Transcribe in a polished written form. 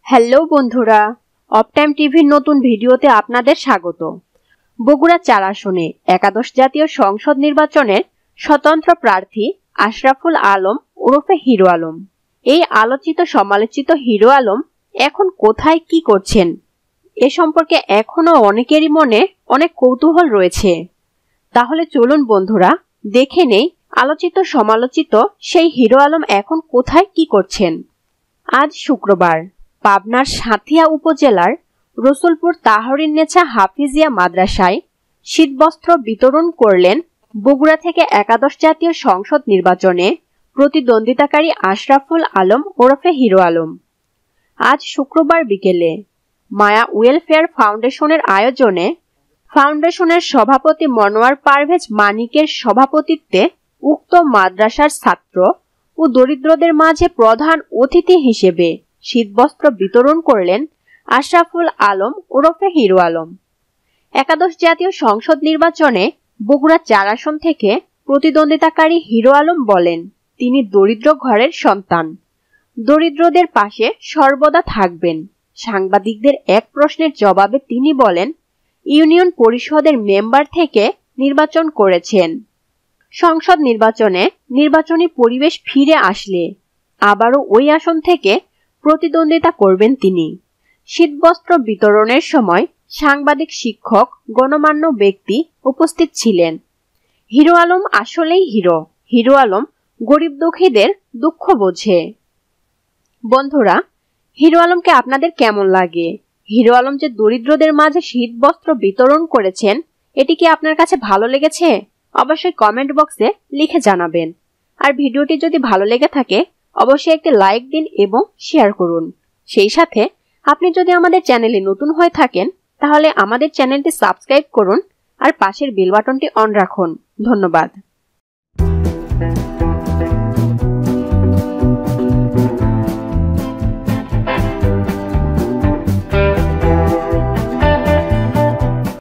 Hello বন্ধুরা, of time টিভির নতুন ভিডিওতে আপনাদের স্বাগত। বগুড়া ৪ আসনে একাদশ জাতীয় সংসদ নির্বাচনের স্বতন্ত্র প্রার্থী আশরাফুল আলম ওরফে হিরো আলম। এই আলোচিত সমালোচিত হিরো আলম এখন কোথায় কি করছেন এ সম্পর্কে এখনো অনেকেরই মনে অনেক কৌতূহল রয়েছে। তাহলে চলুন বন্ধুরা দেখে নেই আলোচিত সমালোচিত সেই হিরো আলম এখন কোথায় কি করছেন। আজ শুক্রবার পাবনার সাঁথিয়া উপজেলার রসুলপুর তাহরিন্নেছা হাফিজিয়া মাদ্রাসায় শীতবস্ত্র বিতরণ করলেন বগুড়া থেকে একাদশ জাতীয় সংসদ নির্বাচনে প্রতিদ্বন্দ্বিতাকারী আশরাফুল আলম ওরফে হিরো আলম। আজ শুক্রবার বিকেলে মায়া ওয়েলফেয়ার ফাউন্ডেশনের আয়োজনে ফাউন্ডেশনের সভাপতি মনোয়ার পারভেজ মানিকের সভাপতিত্বে উক্ত মাদ্রাসার ছাত্র ও দরিদ্রদের মাঝে প্রধান অতিথি হিসেবে শীতবস্ত্র বিতরণ করলেন আশরাফুল আলম ওরফে হিরো আলম। একাদশ জাতীয় সংসদ নির্বাচনে বগুড়া ৪ আসন থেকে প্রতিদ্বন্দ্বিতাকারী হিরো আলম বলেন, তিনি দরিদ্র ঘরের সন্তান, দরিদ্রদের পাশে সর্বদা থাকবেন। সাংবাদিকদের এক প্রশ্নের জবাবে তিনি বলেন, ইউনিয়ন পরিষদের মেম্বার থেকে নির্বাচন করেছেন। সংসদ নির্বাচনে নির্বাচনী পরিবেশ ফিরে আসলে আবারও ওই আসন থেকে প্রতিদ্বন্দ্বিতা করবেন তিনি। শীতবস্ত্র বিতরণের সময় সাংবাদিক, শিক্ষক, গণমান্য ব্যক্তি উপস্থিত ছিলেন। হিরো আলম আসলেই হিরো। হিরো আলম গরিব দুঃখীদের দুঃখ বোঝে। বন্ধুরা, হিরো আলমকে আপনাদের কেমন লাগে? হিরো আলম যে দরিদ্রদের মাঝে শীতবস্ত্র বিতরণ করেছেন, এটি কি আপনার কাছে ভালো লেগেছে? অবশ্যই কমেন্ট বক্সে লিখে জানাবেন। আর ভিডিওটি যদি ভালো লেগে থাকে অবশ্যই একটি লাইক দিন এবং শেয়ার করুন। সেই সাথে আপনি যদি আমাদের চ্যানেলে নতুন হয়ে থাকেন তাহলে আমাদের চ্যানেলটি সাবস্ক্রাইব করুন আর পাশের বেল বাটনটি অন রাখুন। ধন্যবাদ।